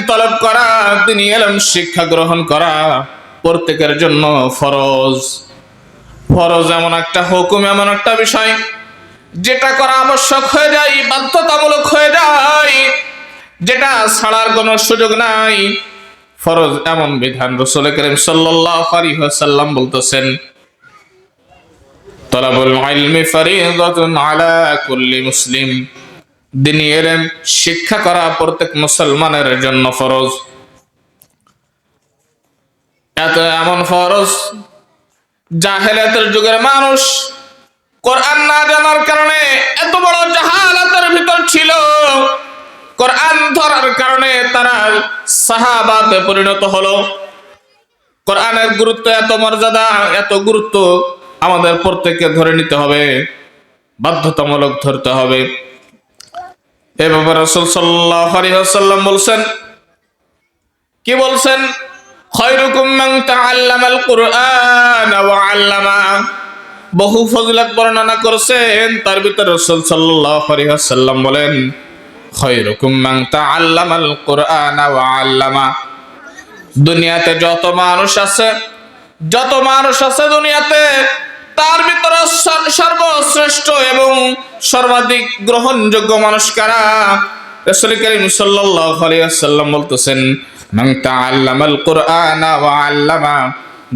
তলব করা, দ্বীনি ইলম শিক্ষা গ্রহণ করা প্রত্যেকের জন্য ফরজ। ফরজ এমন একটা হুকুম, এমন একটা বিষয় যেটা করা আবশ্যক হয়ে যায়, বাধ্যতামূলক হয়ে যায়, যেটা ছাড়ার কোনো সুযোগ নাই। ফরজ এমন বিধান, রাসূল করিম সাল্লাল্লাহু আলাইহি ওয়াসাল্লাম বলতেছেন, তালাবুল ইলমি ফরিদাতুন আলা কুল্লি মুসলিম, দ্বীনি ইলম শিক্ষা করা প্রত্যেক মুসলমানের জন্য ফরজ। এমন ফরজ, জাহেলিয়াতের যুগের মানুষ কোরআন না জানার কারণে এত বড় জাহালাতের ভিতর ছিল। কোরআন ধরার কারণে তারা সাহাবাতে পরিণত হলো। কোরআনের গুরুত্ব, এত মর্যাদা, এত গুরুত্ব আমাদের প্রত্যেককে ধরে নিতে হবে, বাধ্যতামূলক ধরতে হবে। এ ব্যাপারে রাসূল সাল্লাল্লাহু আলাইহি ওয়াসাল্লাম বলছেন, কি বলছেন? খায়রুকুম মান তাআল্লামাল কুরআন ওয়া আল্লামা। বহু ফজিলত বর্ণনা করেছেন, তার ভিতরে রাসূল সাল্লাল্লাহু আলাইহি ওয়াসাল্লাম বলেন, খায়রুকুম মান তাআল্লামাল কুরআন ওয়া আল্লামা। দুনিয়াতে যত মানুষ আছে দুনিয়াতে, তার ভিতরে সর্বশ্রেষ্ঠ এবং সর্বাধিক গ্রহণযোগ্য মানুষ কারা? রাসূল করিম সাল্লাল্লাহু আলাইহি ওয়াসাল্লাম বলতেছেন, মান তাআল্লামাল কুরআন ওয়া আল্লামা,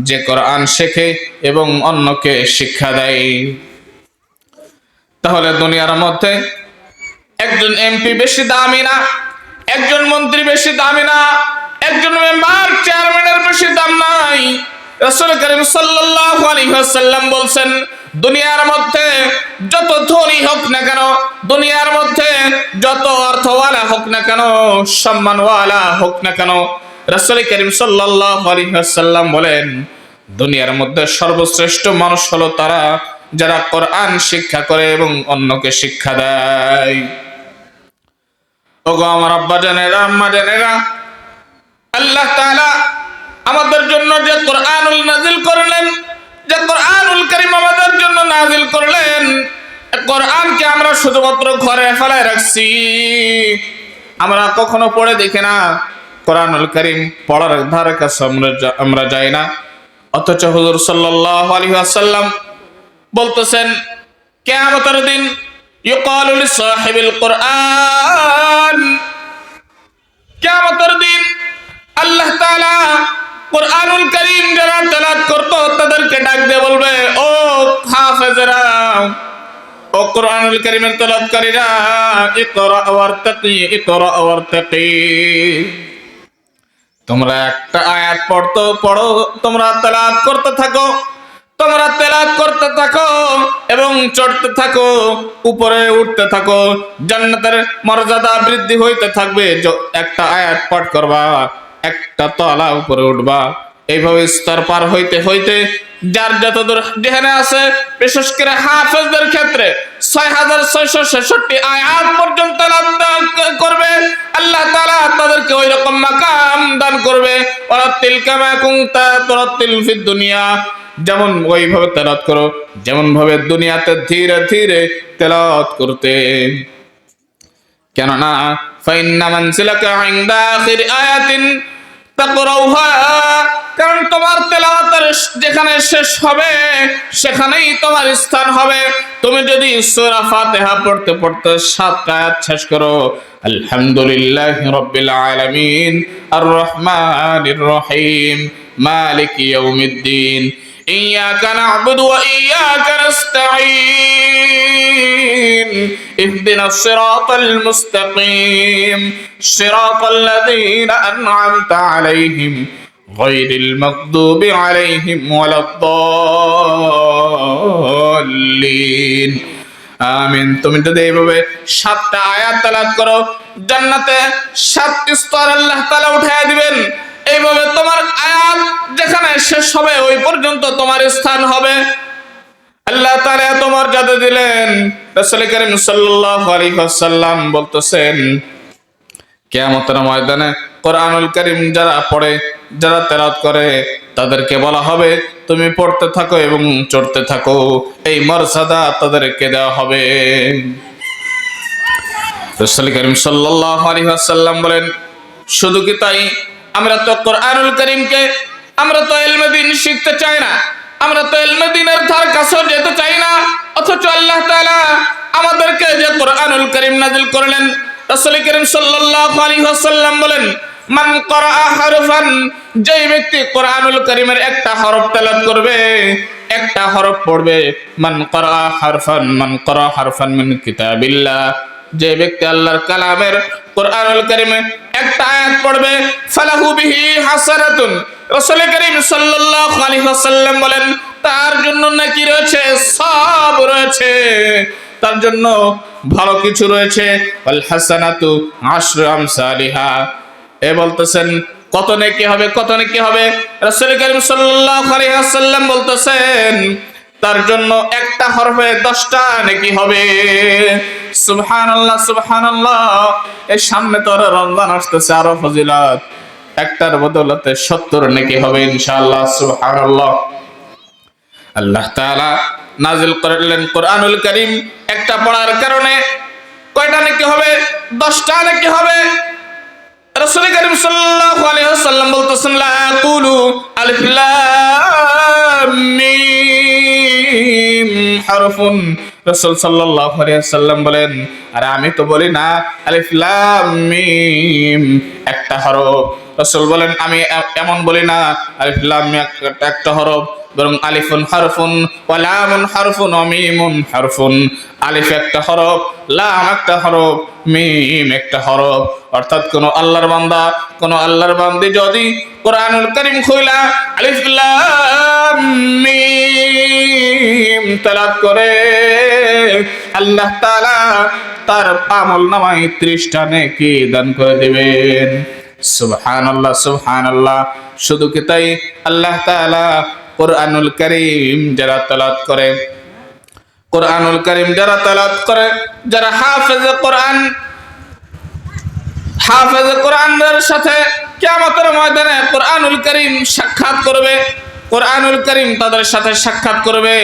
যে কোরআন শেখে এবং অন্যকে শিক্ষা দেয়। তাহলে দুনিয়ার মধ্যে একজন এমপি বেশি দামি না, একজন মন্ত্রী বেশি দামি না, একজন মেম্বার চেয়ারম্যানের বেশি দাম নাই। রাসূল করিম সাল্লাল্লাহু আলাইহি ওয়াসাল্লাম বলছেন, দুনিয়ার মধ্যে যত ধনী হোক না কেন, দুনিয়ার মধ্যে যত অর্থওয়ালা হোক না কেন, সম্মানওয়ালা হোক না কেন, রাসূল করিম সাল্লাল্লাহু আলাইহি ওয়াসাল্লাম বলেন, দুনিয়ার মধ্যে সর্বশ্রেষ্ঠ মানুষ হলো তারা যারা কোরআন শিক্ষা করে এবং অন্যকে শিক্ষা দেয়। ওগো আমার আব্বা জানেরা, আম্মা জানেরা, আল্লাহ তাআলা আমাদের জন্য যে কোরআনুল নাজিল করলেন, যে কোরআনুল কারীম আমাদের জন্য নাজিল করলেন, কোরআনকে আমরা শুধুমাত্র ঘরে ফেলায় রাখছি, আমরা কখনো পড়ে দেখি না। কোরআনুল কারীম পড়ার ধারে কাছে আমরা যাই না। অথচ হুজুর সাল্লাল্লাহু আলাইহি ওয়াসাল্লাম বলতেছেন, কিয়ামতের দিন ইউকালু লিসাহিবিল কোরআন, কিয়ামতের দিন আল্লাহ তাআলা কোরআনুল কারীম যারা তেলাওয়াত করত তাদেরকে ডাক দিয়ে বলবে, ও হাফেজরা, ও কোরআনুল কারীমের তেলাওয়াতকারীরা, ইকরা ওয়ারতাকি, ইকরা ওয়ারতাকি, তোমরা একটা আয়াত পড়ো, তোমরা তেলাওয়াত করতে থাকো, তোমরা তেলাওয়াত করতে থাকো এবং চড়তে থাকো, উপরে উঠতে থাকো, জান্নাতের মর্যাদা বৃদ্ধি হইতে থাকবে। একটা আয়াত পাঠ করবা, একটা তলা উপরে উঠবা, এইভাবে স্তর পার হইতে হইতে যার যতদূর যেখানে আছে, বিশেষ করে হাফেজদের ক্ষেত্রে 6666 আয়াত পর্যন্ত করবে, আল্লাহ তাআলা তাদেরকে ওই রকম মাকাম দান করবে। ওয়ারাতিল কামা কুনতা তুরাতিল ফিদ দুনিয়া, যেমন ওইভাবে তেলাওয়াত করো যেমন ভাবে দুনিয়াতে ধীরে ধীরে তেলাওয়াত করতে। কেননা ফাইন্না মানসিলাকা ইনদা আখির আয়াতিন তাকরাউহা, কারণ তোমার তেলাওয়াতের যেখানে শেষ হবে সেখানেই তোমার স্থান হবে। তুমি যদি সূরা ফাতিহা পড়তে পড়তে 7 আয়াত শেষ করো, আলহামদুলিল্লাহি রাব্বিল আলামিন আর রহমানির রহিম মালিকি ইয়াউমিদ্দিন إياك نعبد وإياك نستعين اهدنا الصراط المستقيم صراط الذين أنعمت عليهم غير المغضوب عليهم ولا الضالين আমিন। তুমি যদি এইভাবে 7টা আয়াত তেলাওয়াত করো, জান্নাতে 7 স্তর আল্লাহ তাআলা উঠায়া দিবেন। এইভাবে তোমার আয়াত যেখানে শেষ হবে ওই পর্যন্ত তোমার স্থান হবে। আল্লাহ তাআলা তোমার মর্যাদা দিলেন। রাসূল করিম সাল্লাল্লাহু আলাইহি ওয়াসাল্লাম বলতেছেন, কিয়ামতের ময়দানে কোরআনুল কারীম যারা পড়ে, যারা তেলাওয়াত করে, তাদেরকে বলা হবে তুমি পড়তে থাকো এবং চড়তে থাকো, এই মর্যাদা তাদেরকে দেওয়া হবে। রাসূল করিম সাল্লাল্লাহু আলাইহি ওয়াসাল্লাম বলেন, শুধু কি তাই, আমরা তো কোরআনুল কারীমকে, আমরা তো ইলমে দ্বীন শিখতে চাই না, আমরা তো ইলমে দ্বীনের ধার কাছেও যেতে চাই না, অথচ আল্লাহ তাআলা আমাদেরকে যে কোরআনুল কারীম নাযিল করলেন, রাসূল করিম সাল্লাল্লাহু আলাইহি ওয়াসাল্লাম বলেন, মান ক্বারা হারফান, যেই ব্যক্তি কোরআনুল কারীমের একটা হরফ তেলাওয়াত করবে, একটা হরফ পড়বে, মান ক্বারা হারফান মিন কিতাবিল্লাহ, যে ব্যক্তি আল্লাহর কালামের কোরআনুল কারীমে একটা আয়াত পড়বে, ফালাহু বিহি হাসানাতুন, রাসূল করিম সাল্লাল্লাহু আলাইহি ওয়াসাল্লাম বলেন, তার জন্য নেকি রয়েছে, সওয়াব রয়েছে, তার জন্য ভালো কিছু রয়েছে। ওয়াল হাসানাতু আশরু আমসালিহা, বলতেছেন কত নেকি হবে, কত নেকি হবে? রাসূল করিম সাল্লাল্লাহু আলাইহি ওয়াসাল্লাম বলতেছেন, তার জন্য একটা হরফে 10টা নেকি হবে। সুবহানাল্লাহ, সুবহানাল্লাহ। এই সামনে তো রমজান আসতেছে, আরো ফজিলত, একটার বদলতে 70 নেকি হবে ইনশাআল্লাহ। সুবহানাল্লাহ। আল্লাহ তাআলা নাযিল করলেন কোরআনুল কারীম, একটা পড়ার কারণে কয়টা নেকি হবে? 10টা নেকি হবে। রাসূল করিম সাল্লাল্লাহু আলাইহি ওয়াসাল্লাম বলতেছেন, লা আকুলু আলিফ লাম মিম হারফুন, রাসূল সাল্লাল্লাহু আলাইহি ওয়াসাল্লাম বলেন, আরে আমি তো বলি না আলিফ লাম মিম একটা হরফ। রাসূল বলেন, আমি এমন বলি না আলিফ লাম মিম একটা হরফ, বরং আলিফুন হারফুন ওয়া লামুন হারফুন ওয়া মিমুন হারফুন, আলিফ একটা হরফ, লাম একটা হরফ, মিম একটা হরফ। অর্থাৎ কোন আল্লাহর বান্দা, কোন আল্লাহর বান্দি যদি কোরআনুল কারীম খুইলা আলিফ লাম মিম তেলাওয়াত করে, আল্লাহ তাআলা তার আমলনামায় 30টা নেকি দান করে দিবেন। সুবহানাল্লাহ, সুবহানাল্লাহ। শুধু কি তাই, আল্লাহ তাআলা কোরআনুল কারীম যারা তেলাওয়াত করে, কোরআনুল কারীম যারা তেলাওয়াত করে, যারা হাফেজে কোরআন, হাফেজে কোরআনের সাথে কিয়ামতের ময়দানে কোরআনুল কারীম সাক্ষাৎ করবে, কোরআনুল কারীম তাদের সাথে সাক্ষাৎ করবে।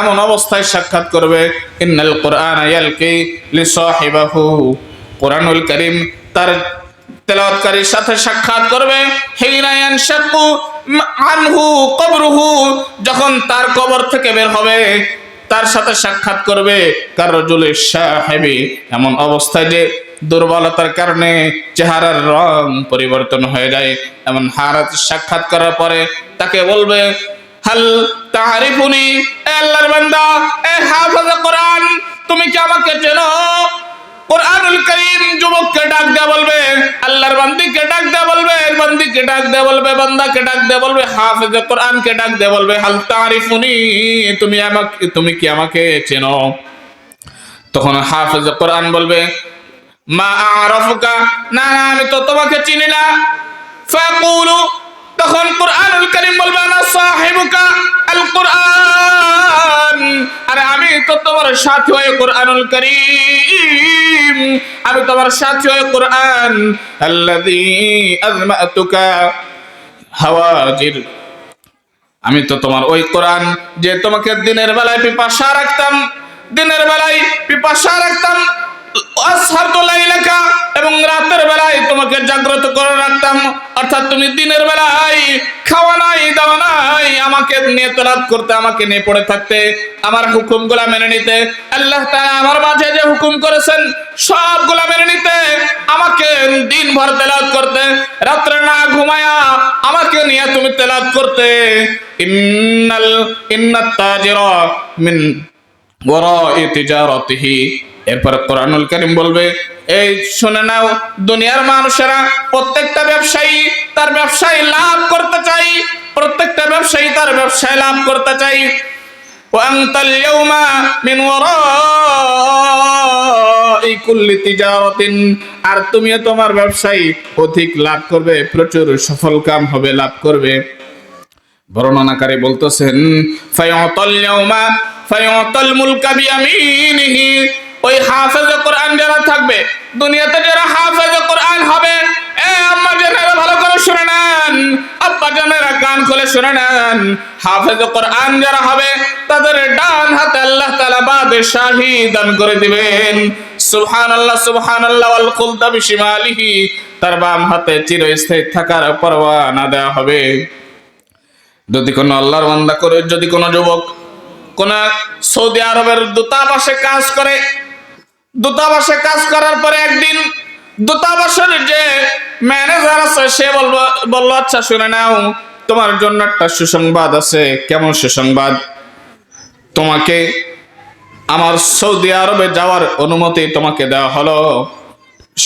এমন অবস্থায় সাক্ষাৎ করবে, ইন্নাল কোরআনা ইয়ালকি লিসাহিবাহু, কোরআনুল কারীম তার তেলাওয়াতকারীর সাথে সাক্ষাৎ করবে, হিনা ইয়ানশাকু আনহু কবরুহু, যখন তার কবর থেকে বের হবে তার সাথে সাক্ষাৎ করবে। কারজুলিশ সাহিবি, এমন অবস্থায় যে দুর্বলতার কারণে চেহারার রং পরিবর্তন হয়ে যায়, এমন হারাত সাক্ষাৎ করার পরে তাকে বলবে, হাল তারিফুনি, এ আল্লাহর বান্দা, এ হাফেজে কোরআন, তুমি কি আমাকে চেনো? কোরআনুল কারীম যুবককে ডাক দেয়া বলবে, আল্লাহর বান্দিকে ডাক দেয়া বলবে, বান্দিকে ডাক দেয়া বলবে, বান্দাকে ডাক দেয়া বলবে, হাফেজে কোরআনকে ডাক দেয়া বলবে, হাল তারিফুনি, তুমি কি আমাকে চেনো? তখন হাফেজে কোরআন বলবে, মা আরাফুকা, না না আমি তো তোমাকে চিনি না। ফাকুলু, তখন কোরআনুল কারীম বলবে, আনা সাহিবুকা আল কোরআন, আরে আমি তো তোমার সাথী হয়ে কোরআনুল কারীম, আমি তোমার সাথী হয়ে কোরআন, আল্লাযী আযমাতুকা হাওয়াজির, আমি তো তোমার ওই কোরআন যে তোমাকে দিনের বেলায় পিপাসা রাখতাম, দিনের বেলায় পিপাসা রাখতাম, আসহারতু লাইলাকা, এবং রাতের বেলায় তোমাকে জাগ্রত করে রাখতাম। অর্থাৎ তুমি দিনের বেলায় খাওয়া নাই, দাওয়া নাই, আমাকে নিয়ে তেলাওয়াত করতে, আমাকে নিয়ে পড়ে থাকতে, আমার হুকুমগুলা মেনে নিতে, আল্লাহ তাআলা আমার মাঝে যে হুকুম করেছেন সবগুলা মেনে নিতে, আমাকে দিনভর তেলাওয়াত করতে, রাত্রে না ঘুমায়া আমাকে নিয়ে তুমি তেলাওয়াত করতে। ইন্নাত তাজিরা মিন ওয়ারা'i তিজারাতিহি, এরপর কোরআনুল কারীম বলবে, এই শুনে নাও দুনিয়ার মানুষেরা, প্রত্যেকটা ব্যবসায়ী তার ব্যবসায় লাভ করতে চাই, প্রত্যেকটা ব্যবসায়ী তার ব্যবসায় লাভ করতে চাই। ওয়া আনতাল ইয়াউমা মিন ওয়ারা'i কুল্লি তিজারাতিন, আর তুমিও তোমার ব্যবসায় অধিক লাভ করবে, প্রচুর সফল কাম হবে, লাভ করবে। বর্ণনাকারী বলতেছেন, ফায়াতাল ইয়াউমা ফায়াতাল মুলকা বিয়ামিনিহি, ওই হাফেজে কোরআন যারা থাকবে দুনিয়াতে, যারা হাফেজে কোরআন হবে, এ আম্মা জানেরা ভালো করে শুনে নেন, আব্বা জানেরা কান খুলে শুনে নেন, হাফেজে কোরআন যারা হবে তাদের ডান হাতে আল্লাহ তাআলা বাদশাহী দান করে দিবেন। সুবহানাল্লাহ, সুবহানাল্লাহ। ওয়াল খুলতা বিশিমালিহি, তার বাম হাতে চিরস্থায়ী থাকার পরোয়ানা দেওয়া হবে। যদি কোনো আল্লাহর বান্দা করে, যদি কোনো যুবক কোন সৌদি আরবের দূতাবাসে কাজ করে, দূতাবাসে কাজ করার পরে একদিন দূতাবাসের যে ম্যানেজার আছে সে বলল আচ্ছা শুনে নাও, তোমার জন্য একটা সুসংবাদ আছে। কেমন সুসংবাদ? তোমাকে আমার সৌদি আরবে যাওয়ার অনুমতি তোমাকে দেওয়া হলো।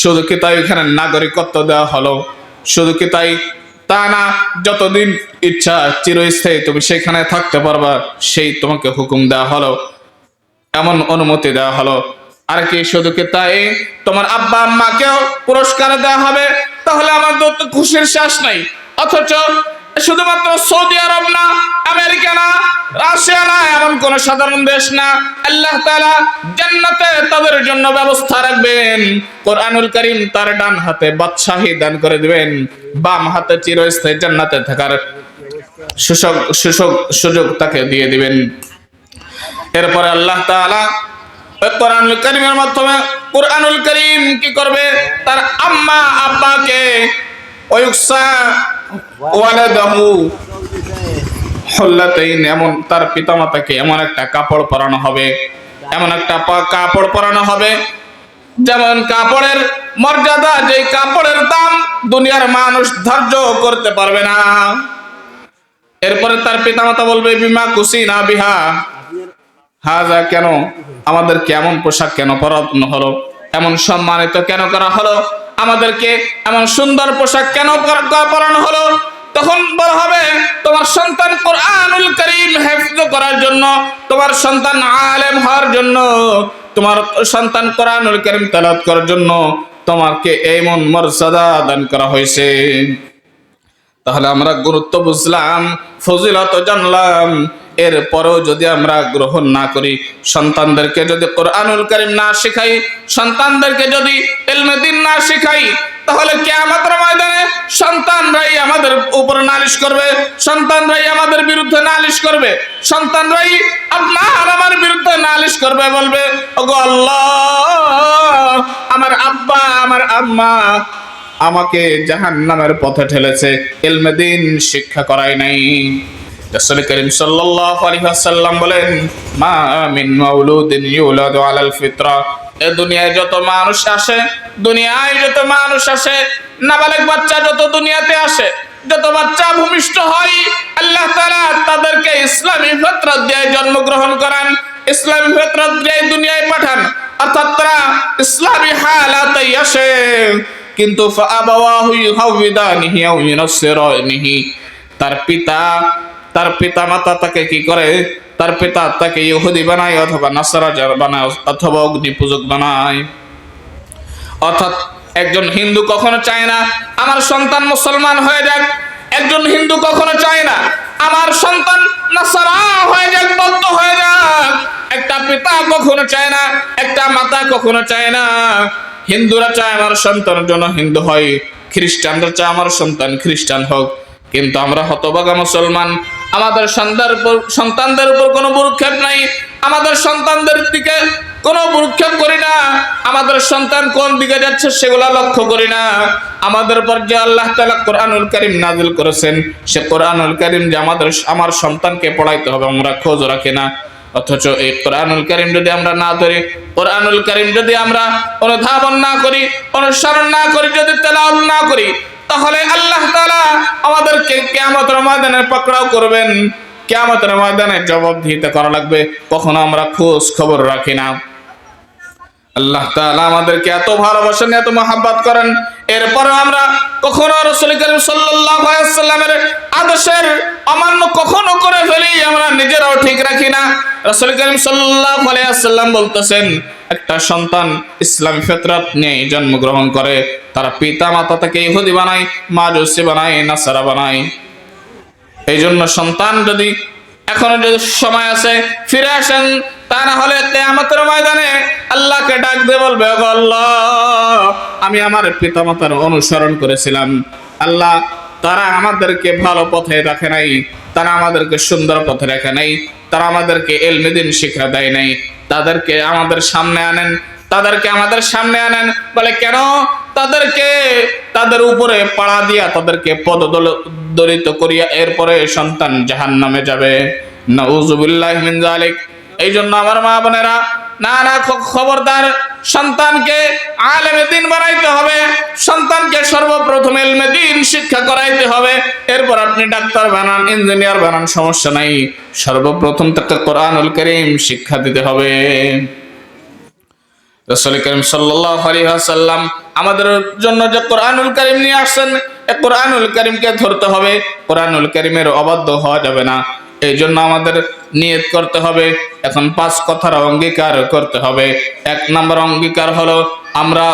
শুধু কি তাই, এখানে নাগরিকত্ব দেওয়া হলো। শুধু কি তাই, তা না, যতদিন ইচ্ছা চিরস্থায়ী তুমি সেখানে থাকতে পারবা, সেই তোমাকে হুকুম দেওয়া হলো, এমন অনুমতি দেওয়া হলো। আর কি শুধু কি তাই, তোমার আব্বা আম্মাকেও পুরস্কার দেওয়া হবে। তাহলে আমাদের তো খুশির শেষ নাই। অথচ শুধুমাত্র সৌদি আরব না, আমেরিকা না, রাশিয়া না, এমন কোন সাধারণ দেশ না, আল্লাহ তাআলা জান্নাতে তাদের জন্য ব্যবস্থা রাখবেন। কোরআনুল কারীম তার ডান হাতে বাদশাহী দান করে দিবেন, বাম হাতে চিরস্থায়ী জান্নাতে থাকার সুযোগ তাকে দিয়ে দিবেন। এরপরে আল্লাহ তাআলা কোরআনুল কারীমের মাধ্যমে, কোরআনুল কারীম কি করবে, তার আম্মা আব্বাকে ওয়ুকসা ওয়ালাদাহু হুল্লাতাইন, এমন তার পিতামাতাকে এমন একটা কাপড় পরানো হবে, এমন একটা কাপড় পরানো হবে, যেমন কাপড়ের মর্যাদা, যে কাপড়ের দাম দুনিয়ার মানুষ ধার্য করতে পারবে না। এরপরে তার পিতামাতা বলবে বিমা কুসিনা বিহা হাজা, কেন আমাদের কেমন পোশাক কেন পরানো হলো, এমন সম্মানিত কেন করা হলো, আমাদেরকে এমন সুন্দর পোশাক কেন পরানো হলো। তখন বলা হবে তোমার সন্তান কোরআনুল কারীম হেফজ করার জন্য, তোমার সন্তান আলেম হওয়ার জন্য, তোমার সন্তান কোরআনুল কারীম তেলাওয়াত করার জন্য তোমাকে এমন মর্যাদা দান করা হয়েছে। তাহলে আমরা গুরুত্ব বুঝলাম, ফজিলত জানলাম, এরপরেও যদি আমরা গ্রহণ না করি, সন্তানদেরকে যদি কোরআনুল কারীম না শেখাই, সন্তানদেরকে যদি ইলমে দ্বীন না শেখাই, তাহলে কিয়ামতের ময়দানে সন্তানরাই আমাদের উপর নালিশ করবে, সন্তানরাই আমাদের বিরুদ্ধে নালিশ করবে, সন্তানরাই আপনার আমার বিরুদ্ধে নালিশ করবে, বলবে ওগো আল্লাহ, আমার আব্বা আমার আম্মা আমাকে জাহান্নামের পথে ঠেলেছে, ইলমে দ্বীন শিক্ষা করায় নাই। রাসূল করিম সাল্লাল্লাহু আলাইহি ওয়াসাল্লাম বলেন মা মিন মাউলুদিন ইউলাদু আলাল ফিতরা, এই দুনিয়ায় যত মানুষ আসে, দুনিয়ায় যত মানুষ আসে, নাবালেগ বাচ্চা যত দুনিয়াতে আসে, যত বাচ্চা ভূমিষ্ঠ হয়, আল্লাহ তাআলা তাদেরকে ইসলামী ফিতরত দিয়ে জন্মগ্রহণ করান, ইসলামী ফিতরত দিয়ে দুনিয়ায় পাঠান, অর্থাৎ তারা ইসলামী হালাতে আসে। কিন্তু ফাআবাওয়াহু ইউহাউদানিহি আও ইউনাসসিরানিহি, তার পিতা মাতা তাকে কি করে, তার পিতা তাকে ইহুদি বানায় অথবা নাসারা বানায় অথবা অগ্নি পূজক বানায়। অর্থাৎ একজন হিন্দু কখনো চায় না আমার সন্তান মুসলমান হয়ে যাক, একজন হিন্দু কখনো চায় না আমার সন্তান নাসারা হয়ে যাক, বৌদ্ধ হয়ে যাক। একটা পিতা কখনো চায় না, একটা মাতা কখনো চায় না। হিন্দুরা চায় আমার সন্তানের জন্য হিন্দু হয়, খ্রিস্টানরা চায় আমার সন্তান খ্রিস্টান হোক। কিন্তু আমরা হতভাগা মুসলমান, আমাদের সন্তানদের উপর কোনো ভ্রুক্ষেপ নাই, আমাদের সন্তানদের দিকে কোনো ভ্রুক্ষেপ করি না, আমাদের সন্তান কোন দিকে যাচ্ছে সেগুলা লক্ষ্য করি না। আমাদের উপর যে আল্লাহ তাআলা কোরআনুল কারীম নাযিল করেছেন, সে কোরআনুল কারীম যে আমার সন্তানকে পড়াইতে হবে আমরা খোঁজ রাখি না। অথচ এই কোরআনুল কারীম যদি আমরা না ধরি, কোরআনুল কারীম যদি আমরা অনুধাবন না করি, অনুসরণ না করি, যদি তেলাওয়াত না করি, তাহলে আল্লাহ তাআলা আমাদেরকে কিয়ামতের ময়দানে পাকড়াও করবেন, কিয়ামতের ময়দানে জবাবদিহিতা করা লাগবে। কখনো আমরা খোঁজ খবর রাখি না। আল্লাহ তাআলা আমাদেরকে এত ভালোবাসেন, এত মহব্বত করেন, এরপরে আমরা কখনো রাসূল করিম সাল্লাল্লাহু আলাইহি ওয়াসাল্লামের আদেশের অমান্য কখনো করে ফেলি, আমরা নিজেরাও ঠিক রাখি না। রাসূল করিম সাল্লাল্লাহু আলাইহি ওয়াসাল্লাম বলতেছেন, একটা সন্তান ইসলামী ফিতরত নিয়ে জন্মগ্রহণ করে, তার পিতা মাতা তাকে ইহুদি বানায়, মাজুসি বানায়, নাসারা বানায়। এই জন্য সন্তান যদি এখনো যদি সময় আছে ফিরে আসেন, তা না হলে কিয়ামতের ময়দানে আল্লাহকে ডাক দিয়ে বলবে ওগো আল্লাহ, আমি আমার পিতামাতার অনুসরণ করেছিলাম, আল্লাহ তারা আমাদেরকে ভালো পথে রাখে নাই, তারা আমাদেরকে সুন্দর পথে রাখে নাই, তারা আমাদেরকে ইলমে দ্বীন শিক্ষা দেয় নাই, তাদেরকে আমাদের সামনে আনেন, তাদেরকে আমাদের সামনে আনেন। বলে কেন? তাদেরকে তাদের উপরে পাড়া দিয়া তাদেরকে পদদলিত করিয়া এরপরে সন্তান জাহান্নামে যাবে। নাউযুবিল্লাহি মিন যালিক। এই জন্য আমার মা বোনেরা, না খবরদার, সন্তানকে আলেমে দ্বীন বানাইতে হবে, সন্তানকে সর্বপ্রথম ইলমে দ্বীন শিক্ষা করাইতে হবে। এরপর আপনি ডাক্তার বানান, ইঞ্জিনিয়ার বানান, সমস্যা নাই, সর্বপ্রথম তাকে কোরআনুল কারীম শিক্ষা দিতে হবে। রাসূল করিম সাল্লাল্লাহু আলাইহি ওয়াসাল্লাম আমাদের জন্য যে কোরআনুল কারীম নিয়ে আসছেন, এই কোরআনুল কারীমকে ধরতে হবে, কোরআনুল কারীমের অবাধ্য হওয়া যাবে না। এই জন্য আমাদের নিয়ত করতে হবে, এখন 5 কথার অঙ্গীকার করতে হবে। 1 নম্বর অঙ্গীকার হলো আমরা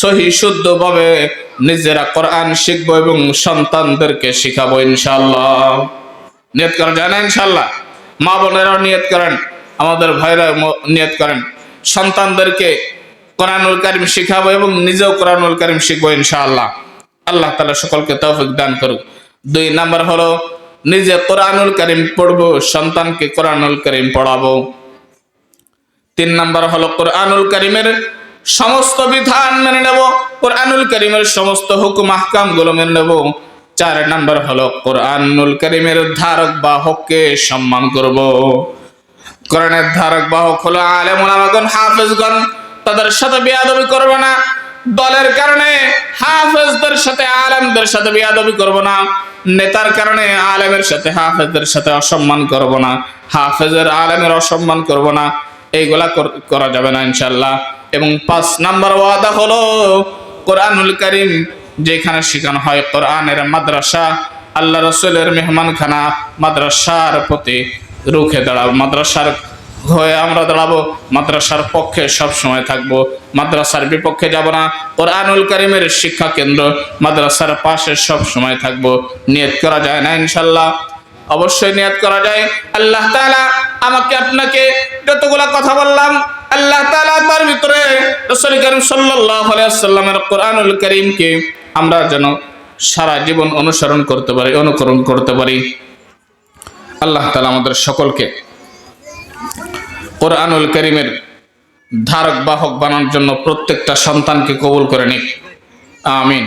সহি শুদ্ধভাবে নিজেরা কোরআন শিখবো এবং সন্তানদেরকে শিখাবো ইনশাআল্লাহ। নিয়ত করা যায় না ইনশাআল্লাহ? মা বোনেরাও নিয়ত করেন, আমাদের ভাইরা নিয়ত করেন, সন্তানদেরকে কোরআনুল কারীম শিখাবো এবং নিজেও কোরআনুল কারীম শিখবো ইনশাআল্লাহ। আল্লাহ তাআলা সকলকে তৌফিক দান করুক। 2 নাম্বার হলো নিজে কোরআনুল কারীম পড়বো, সন্তানকে কোরআনুল কারীম পড়াবো। 3 নাম্বার হলো কোরআনুল কারীমের সমস্ত বিধান মেনে নেব, কোরআনুল কারীমের সমস্ত হুকুম আহকাম গুলো মেনে নেব। 4 নাম্বার হলো কোরআনুল কারীমের ধারক বাহককে সম্মান করব। কোরআনের ধারক বাহক হলো আলেম ওলামাগণ, হাফেজগণ, তাদের সাথে বেয়াদবি করব না। দলের কারণে হাফেজদের সাথে আলেমদের সাথে বেয়াদবি করব না, নেতার কারণে আলেমের সাথে হাফেজদের সাথে অসম্মান করব না, হাফেজের আলেমের অসম্মান করব না, এইগুলা করা যাবে না ইনশাআল্লাহ। এবং 5 নাম্বার ওয়াদা হলো কোরআনুল কারীম যেখানে শেখানো হয়, কোরআনের মাদ্রাসা, আল্লাহ রাসূলের মেহমানখানা, মাদ্রাসার প্রতি রুখে দাঁড়াবো, মাদ্রাসার হয়ে আমরা দাঁড়াবো, মাদ্রাসার পক্ষে সব সময় থাকবো, মাদ্রাসার বিপক্ষে যাব না। কোরআনুল কারীমের শিক্ষা কেন্দ্র মাদ্রাসার পাশে সব সময় থাকবো। নিয়ত করা যায় না ইনশাআল্লাহ? অবশ্যই নিয়ত করা যায়। আল্লাহ তাআলা আমাকে আপনাকে যতগুলা কথা বললাম, আল্লাহ তাআলা তার ভিতরে রাসূল করিম সাল্লাল্লাহু আলাইহি ওয়াসাল্লামের কোরআনুল কারীমকে আমরা যেন সারা জীবন অনুসরণ করতে পারি, অনুকরণ করতে পারি। আল্লাহ তাআলা আমাদের সকলকে কোরআনুল কারীমের ধারক বাহক বানানোর জন্য প্রত্যেকটা সন্তানকে কবুল করে নিক, আমিন।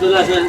চলে আসেন।